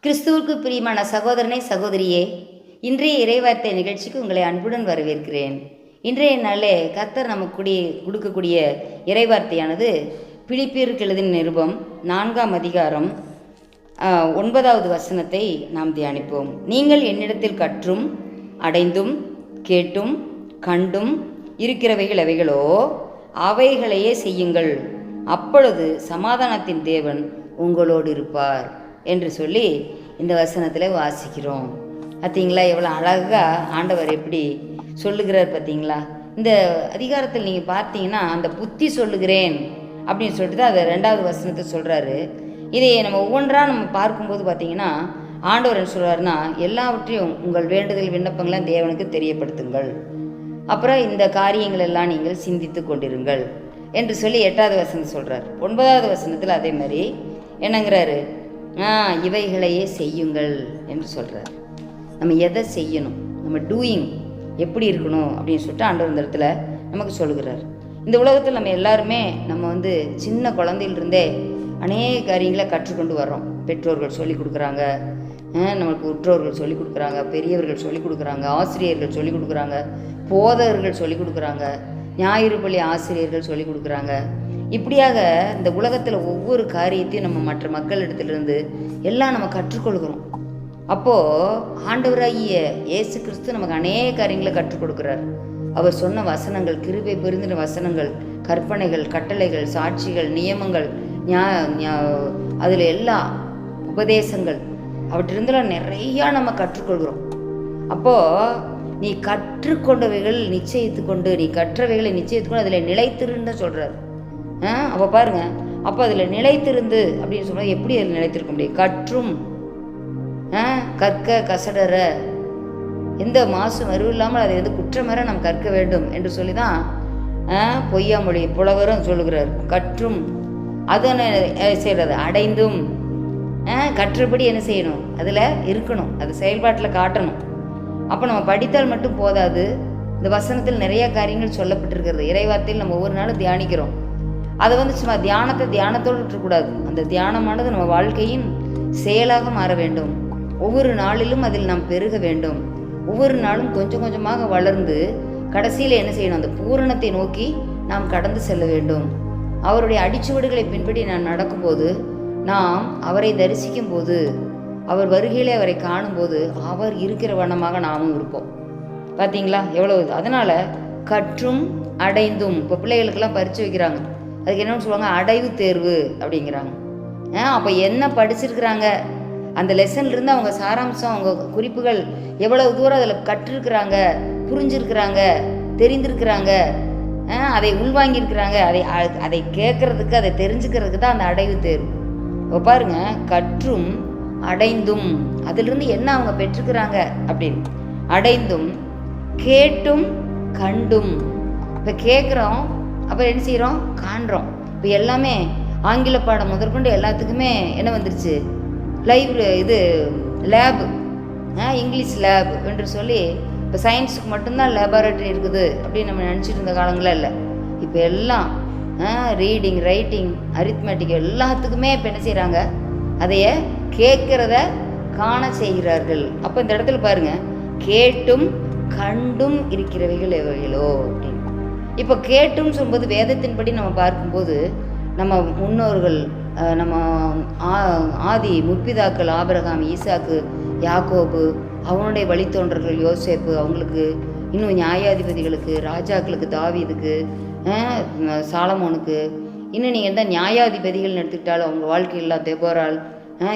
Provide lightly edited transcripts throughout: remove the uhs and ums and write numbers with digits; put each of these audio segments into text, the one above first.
கிறிஸ்துவுக்கு பிரியமான சகோதரனே சகோதரியே, இன்றைய இறைவார்த்தை நிகழ்ச்சிக்கு உங்களை அன்புடன் வரவேற்கிறேன். இன்றைய நாளே கர்த்தர் நமக்கு கொடுக்கக்கூடிய இறைவார்த்தையானது பிலிப்பியருக்கு எழுதின நிருபம் 4ஆம் அதிகாரம் 9வது வசனத்தை நாம் தியானிப்போம். நீங்கள் என்னிடத்தில் கற்றும் அடைந்தும் கேட்டும் கண்டும் இருக்கிறவைகள் எவைகளோ அவைகளையே செய்யுங்கள், அப்பொழுது சமாதானத்தின் தேவன் உங்களோடு இருப்பார் என்று சொல்லி இந்த வசனத்தில் வாசிக்கிறோம். பார்த்தீங்களா எவ்வளோ அழகாக ஆண்டவர் எப்படி சொல்லுகிறார் பார்த்தீங்களா. இந்த அதிகாரத்தில் நீங்கள் பார்த்தீங்கன்னா அந்த புத்தி சொல்லுகிறேன் அப்படின்னு சொல்லிட்டு தான் அதை 2வது வசனத்தை சொல்கிறாரு. இதை நம்ம ஒவ்வொன்றாக நம்ம பார்க்கும்போது பார்த்தீங்கன்னா ஆண்டவர் என்ன சொல்கிறாருன்னா, எல்லாவற்றையும் உங்கள் வேண்டுதல் விண்ணப்பங்களாம் தேவனுக்கு தெரியப்படுத்துங்கள், அப்புறம் இந்த காரியங்கள் எல்லாம் நீங்கள் சிந்தித்து கொண்டிருங்கள் என்று சொல்லி 8வது வசனம் சொல்கிறார். 9வது வசனத்தில் அதே மாதிரி என்னங்கிறாரு, இவைகளையே செய்யுங்கள் என்று சொல்கிறார். நம்ம எதை செய்யணும், நம்ம டூயிங் எப்படி இருக்கணும் அப்படின்னு சொல்லிட்டு ஆண்டவர் இந்த இடத்துல நமக்கு சொல்லுகிறார். இந்த உலகத்தில் நம்ம எல்லாருமே நம்ம சின்ன குழந்தையிலிருந்தே அநேக காரியங்களை கற்றுக்கொண்டு வர்றோம். பெற்றோர்கள் சொல்லிக் கொடுக்குறாங்க, நமக்கு உற்றோர்கள் சொல்லிக் கொடுக்குறாங்க, பெரியவர்கள் சொல்லிக் கொடுக்குறாங்க, ஆசிரியர்கள் சொல்லிக் கொடுக்குறாங்க, போதகர்கள் சொல்லிக் கொடுக்குறாங்க, ஞாயிறு பள்ளி ஆசிரியர்கள் சொல்லிக் கொடுக்குறாங்க. இப்படியாக இந்த உலகத்தில் ஒவ்வொரு காரியத்தையும் நம்ம மற்ற மக்களிடத்திலிருந்து எல்லாம் நம்ம கற்றுக்கொள்கிறோம். அப்போது ஆண்டவராகிய இயேசு கிறிஸ்து நமக்கு அநேக காரியங்களை கற்றுக் கொடுக்குறார். அவர் சொன்ன வசனங்கள், கிருபை பெருந்தின வசனங்கள், கற்பனைகள், கட்டளைகள், சாட்சிகள், நியமங்கள், அதில் எல்லா உபதேசங்கள், அவற்றிருந்தெல்லாம் நிறையா நம்ம கற்றுக்கொள்கிறோம். அப்போது நீ கற்றுக்கொண்டவைகள் நிச்சயித்து கொண்டு, நீ கற்றவைகளை நிச்சயித்து கொண்டு அதில் நிலைத்திருன்னு சொல்கிறார். அப்போ பாருங்க, அப்போ அதில் நிலைத்திருந்து அப்படின்னு சொன்னால் எப்படி அதில் நிலைத்திருக்க முடியும்? கற்றும் கற்க கசடற, எந்த மாசு மறுவு இல்லாமல் அதை குற்றமற நாம் கற்க வேண்டும் என்று சொல்லி தான் பொய்யாமொழி புலவரும் சொல்லுகிறார். கற்றும் அது செய்கிறது, அடைந்தும் கற்றபடி என்ன செய்யணும், அதில் இருக்கணும், அது செயல்பாட்டில் காட்டணும். அப்போ நம்ம படித்தால் மட்டும் போதாது. இந்த வசனத்தில் நிறைய காரியங்கள் சொல்லப்பட்டிருக்கிறது. இறைவார்த்தையில் நம்ம ஒவ்வொரு நாளும் தியானிக்கிறோம். அதை சும்மா தியானத்தோடு விட்டுறக்கூடாது. அந்த தியானமானது நம்ம வாழ்க்கையின் செயலாக மாற வேண்டும். ஒவ்வொரு நாளிலும் அதில் நாம் பெருக வேண்டும். ஒவ்வொரு நாளும் கொஞ்சம் கொஞ்சமாக வளர்ந்து கடைசியில் என்ன செய்யணும், அந்த பூரணத்தை நோக்கி நாம் கடந்து செல்ல வேண்டும். அவருடைய அடிச்சுவடுகளை பின்பற்றி நாம் நடக்கும்போது, நாம் அவரை தரிசிக்கும் போது, அவர் வருகையிலே அவரை காணும்போது அவர் இருக்கிற வண்ணமாக நாமும் இருப்போம். பார்த்தீங்களா எவ்வளவு. அதனால் கற்றும் அடைந்தும், இப்போ பிள்ளைகளுக்கெல்லாம் பரிச்சு வைக்கிறாங்க, அதுக்கு என்னன்னு சொல்லுவாங்க, அடைவு தேர்வு அப்படிங்கிறாங்க. அப்போ என்ன படிச்சிருக்கிறாங்க, அந்த லெசன்லேருந்து அவங்க சாராம்சம், அவங்க குறிப்புகள் எவ்வளவு தூரம் அதில் கற்றிருக்கிறாங்க, புரிஞ்சிருக்கிறாங்க, தெரிந்திருக்கிறாங்க, அதை உள்வாங்கியிருக்கிறாங்க, அதை கேட்கறதுக்கு, அதை தெரிஞ்சுக்கிறதுக்கு தான் அந்த அடைவு தேர்வு. இப்போ பாருங்க, கற்றும் அடைந்தும், அதிலிருந்து என்ன அவங்க பெற்றுக்கிறாங்க அப்படின்னு. அடைந்தும் கேட்டும் கண்டும். இப்போ கேட்குறோம், அப்புறம் என்ன செய்கிறோம், காண்றோம். இப்போ எல்லாமே ஆங்கில பாடம் முதற்கொண்டு எல்லாத்துக்குமே என்ன வந்துருச்சு, லேபு, இங்கிலீஷ் லேப் என்று சொல்லி. இப்போ சயின்ஸுக்கு மட்டும்தான் லேபார்டரி இருக்குது அப்படின்னு நம்ம நினச்சிட்டு இருந்த காலங்களே இல்லை. இப்போ எல்லாம் ரீடிங், ரைட்டிங், அரித்மெட்டிக் எல்லாத்துக்குமே இப்போ என்ன செய்கிறாங்க, அதைய கேட்கிறத காண செய்கிறார்கள். அப்போ இந்த இடத்துல பாருங்க, கேட்டும் கண்டும் இருக்கிறவைகள் எவைகளோ அப்படின்னு. இப்போ கேட்டும் சொல்லும்போது வேதத்தின்படி நம்ம பார்க்கும்போது நம்ம முன்னோர்கள், நம்ம ஆதி முற்பிதாக்கள் ஆபிரகாம், ஈசாக்கு, யாக்கோபு, அவனுடைய வழித்தோன்றர்கள் யோசேப்பு, அவங்களுக்கு இன்னும் நியாயாதிபதிகளுக்கு, ராஜாக்களுக்கு, தாவீதுக்கு, சாலமோனுக்கு, இன்னும் நீங்கள் எந்த நியாயாதிபதிகள்னு எடுத்துக்கிட்டாலும் அவங்க வாழ்க்கையெல்லாம் தெபோரால்,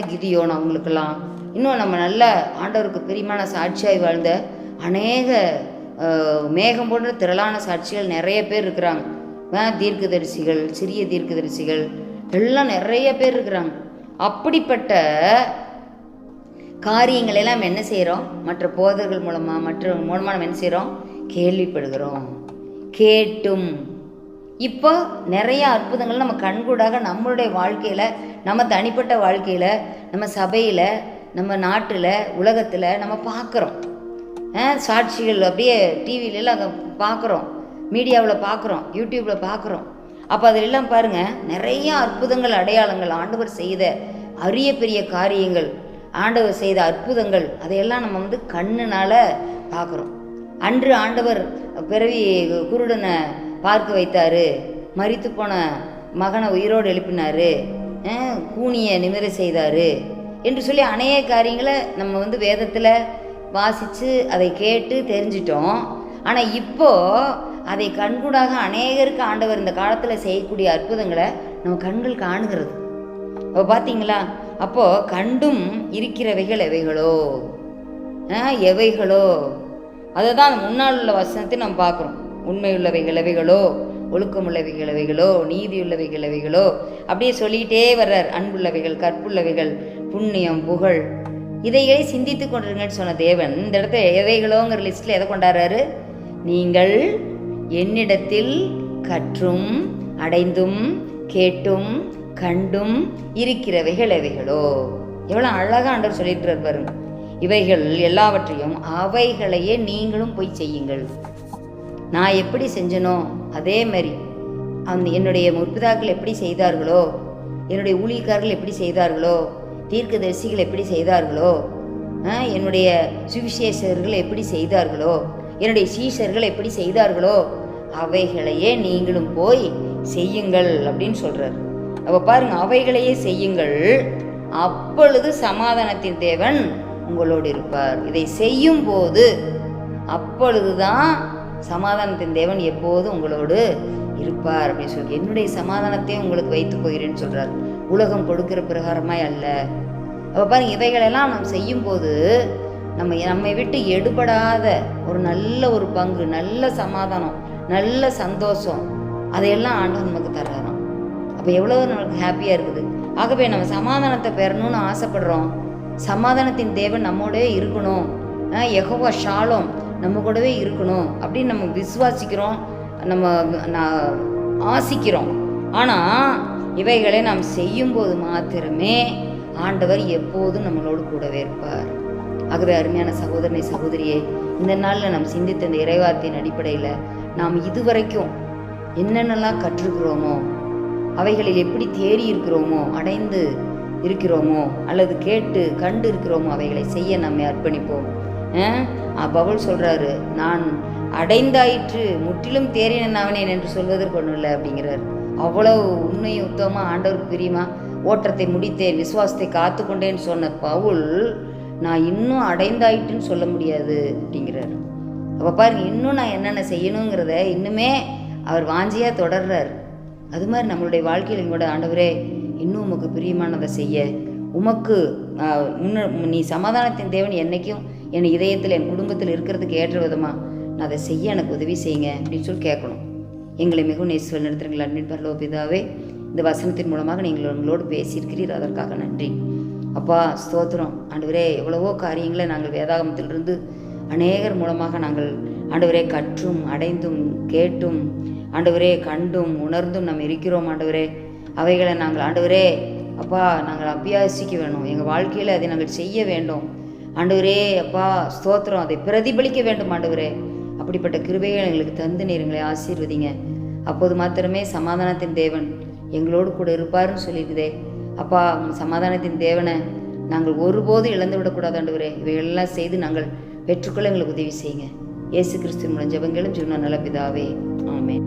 கிதியோன், அவங்களுக்கெல்லாம் இன்னும் நம்ம நல்ல ஆண்டவருக்கு பிரியமான சாட்சியாய் வாழ்ந்த அநேக மேகம் போன்ற திரளான சாட்சிகள் நிறைய பேர் இருக்கிறாங்க. தீர்க்கதரிசிகள், சிறிய தீர்க்கதரிசிகள் எல்லாம் நிறைய பேர் இருக்கிறாங்க. அப்படிப்பட்ட காரியங்கள் எல்லாம் என்ன செய்கிறோம், மற்ற போதர்கள் மூலமாக, மற்றவங்க மூலமாக நம்ம என்ன செய்கிறோம், கேள்விப்படுகிறோம். கேட்டும் இப்போ நிறைய அற்புதங்கள் நம்ம கண்கூடாக நம்மளுடைய வாழ்க்கையில், நம்ம தனிப்பட்ட வாழ்க்கையில், நம்ம சபையில், நம்ம நாட்டில், உலகத்தில் நம்ம பார்க்குறோம். சாட்சிகள் அப்படியே டிவிலெல்லாம் பார்க்குறோம், மீடியாவில் பார்க்குறோம், யூடியூப்பில் பார்க்குறோம். அப்போ அதிலெல்லாம் பாருங்கள், நிறைய அற்புதங்கள், அடையாளங்கள், ஆண்டவர் செய்த அரிய பெரிய காரியங்கள், ஆண்டவர் செய்த அற்புதங்கள் அதையெல்லாம் நம்ம வந்து கண்ணுனால் பார்க்குறோம். அன்று ஆண்டவர் பிறவி குருடனை பார்க்க வைத்தார், மரித்து போன மகனை உயிரோடு எழுப்பினார், கூனியை நிமிர செய்தார் என்று சொல்லி அநேக காரியங்களை நம்ம வந்து வேதத்தில் வாசித்து அதை கேட்டு தெரிஞ்சிட்டோம். ஆனால் இப்போது அதை கண்கூடாக அநேகருக்கு ஆண்டவர் இந்த காலத்தில் செய்யக்கூடிய அற்புதங்களை நம்ம கண்கள் காணுகிறது. அப்போ பார்த்தீங்களா, அப்போது கண்டும் இருக்கிறவைகள் எவைகளோ அதை தான் முன்னால் உள்ள வசனத்தை நம்ம பார்க்குறோம். உண்மையுள்ளவைகள் எவைகளோ, ஒழுக்கமுள்ளவைகள் எவைகளோ, நீதியுள்ளவைகள் எவைகளோ, அப்படியே சொல்லிக்கிட்டே வர்றார். அன்புள்ளவைகள், கற்புள்ளவைகள், புண்ணியம், புகழ், இதையே சிந்தித்து கொண்டிருங்கன்னு சொன்ன தேவன் இந்த இடத்துல எவைகளோங்கிற லிஸ்ட்டில் எதை கொண்டாடுறாரு? நீங்கள் என்னிடத்தில் கற்றும் அடைந்தும் கேட்டும் கண்டும் இருக்கிறவைகள் எவைகளோ. எவ்வளோ அழகாக ஆண்டவர் சொல்லிட்டு பாருங்க. இவைகள் எல்லாவற்றையும் அவைகளையே நீங்களும் போய் செய்யுங்கள். நான் எப்படி செஞ்சனோ அதே மாதிரி என்னுடைய முற்பிதாக்கள் எப்படி செய்தார்களோ, என்னுடைய ஊழியக்காரர்கள் எப்படி செய்தார்களோ, தீர்க்கதரிசிகள் எப்படி செய்தார்களோ, என்னுடைய சுவிசேஷர்கள் எப்படி செய்தார்களோ, என்னுடைய சீஷர்கள் எப்படி செய்தார்களோ, அவைகளையே நீங்களும் போய் செய்யுங்கள் அப்படின்னு சொல்கிறார். அப்போ பாருங்க, அவைகளையே செய்யுங்கள், அப்பொழுது சமாதானத்தின் தேவன் உங்களோடு இருப்பார். இதை செய்யும் போது அப்பொழுதுதான் சமாதானத்தின் தேவன் எப்போது உங்களோடு இருப்பார் அப்படின்னு சொல்லி, என்னுடைய சமாதானத்தையும் உங்களுக்கு வைத்து போகிறேன்னு சொல்கிறார். உலகம் கொடுக்கிற பிரகாரமாய் அல்ல. அப்போ பாருங்க, இவைகளெல்லாம் நம்ம செய்யும்போது நம்மை விட்டு எடுபடாத ஒரு நல்ல ஒரு பங்கு, நல்ல சமாதானம், நல்ல சந்தோஷம், அதையெல்லாம் ஆண்டவர் நமக்கு தர்றாராம். அப்போ எவ்வளோ நமக்கு ஹாப்பியாக இருக்குது. ஆகவே நம்ம சமாதானத்தை பெறணும்னு ஆசைப்படுறோம். சமாதானத்தின் தேவன் நம்மோடவே இருக்கணும், யெகோவா ஷாலோம் நம்ம கூடவே இருக்கணும் அப்படின்னு நம்ம விசுவாசிக்கிறோம், நம்ம ஆசிக்கிறோம். ஆனால் இவைகளை நாம் செய்யும்போது மாத்திரமே ஆண்டவர் எப்போதும் நம்மளோடு கூடவே இருப்பார். ஆகவே அருமையான சகோதரனை சகோதரியே, இந்த நாளில் நாம் சிந்தித்த இந்த இறைவார்த்தையின் அடிப்படையில் நாம் இதுவரைக்கும் என்னென்னலாம் கற்றுக்கிறோமோ, அவைகளில் எப்படி தேறி இருக்கிறோமோ, அடைந்து இருக்கிறோமோ, அல்லது கேட்டு கண்டு இருக்கிறோமோ, அவைகளை செய்ய நம்மை அர்ப்பணிப்போம். பவுல் சொல்கிறாரு, நான் அடைந்தாயிற்று முற்றிலும் தேறினன் அவனேன் என்று சொல்வதற்கு ஒன்றும் இல்லை அப்படிங்கிறார். அவ்வளவு உண்மை உத்தமாக ஆண்டவருக்கு பிரியமா ஓட்டத்தை முடித்தேன், விசுவாசத்தை காத்து கொண்டேன்னு சொன்ன பவுல் நான் இன்னும் அடைந்தாயிட்டுன்னு சொல்ல முடியாது அப்படிங்கிறார். அப்போ பாருங்க, இன்னும் நான் என்னென்ன செய்யணுங்கிறத இன்னுமே அவர் வாஞ்சியாக தொடர்றார். அது மாதிரி நம்மளுடைய வாழ்க்கையில் கூட ஆண்டவரே இன்னும் உமக்கு பிரியமானதை செய்ய, உமக்கு நீ சமாதானத்தின் தேவன் என்னைக்கும் என் இதயத்தில் என் குடும்பத்தில் இருக்கிறதுக்கு ஏற்ற விதமாக நான் அதை செய்ய எனக்கு உதவி செய்யுங்க அப்படின்னு சொல்லி கேட்கணும். எங்களை மிகவும் நேசித்து நடத்துகிறீங்களா அன்பின் பரலோக பிதாவே, இந்த வசனத்தின் மூலமாக நீங்கள் உங்களோடு பேசியிருக்கிறீர், அதற்காக நன்றி அப்பா. ஸ்தோத்திரம் ஆண்டவரே. எவ்வளவோ காரியங்களை நாங்கள் வேதாகமத்திலிருந்து அநேகர் மூலமாக நாங்கள் ஆண்டவரே கற்றும் அடைந்தும் கேட்டும் ஆண்டவரே கண்டும் உணர்ந்தும் நாம் இருக்கிறோம் ஆண்டவரே. அவைகளை நாங்கள் ஆண்டவரே அப்பா நாங்கள் அபியாசிக்க வேணும், எங்கள் வாழ்க்கையில் அதை நாங்கள் செய்ய வேண்டும் ஆண்டவரே. அப்பா ஸ்தோத்திரம், அதை பிரதிபலிக்க வேண்டும் ஆண்டவரே. அப்படிப்பட்ட கிருபைகள் எங்களுக்கு தந்து நீர் எங்களை ஆசீர்வதிங்க. அப்போது மாத்திரமே சமாதானத்தின் தேவன் எங்களோடு கூட இருப்பாருன்னு சொல்லியிருக்குதே அப்பா. சமாதானத்தின் தேவனை நாங்கள் ஒருபோதும் இழந்து விடக்கூடாது ஆண்டவரே. இவைகளெல்லாம் செய்து நாங்கள் பெற்றுக்கொள்ள எங்களுக்கு உதவி செய்யுங்க. இயேசு கிறிஸ்துவின் மூலம் ஜெபங்களும் ஜீவன நல்ல பிதாவே, ஆமென்.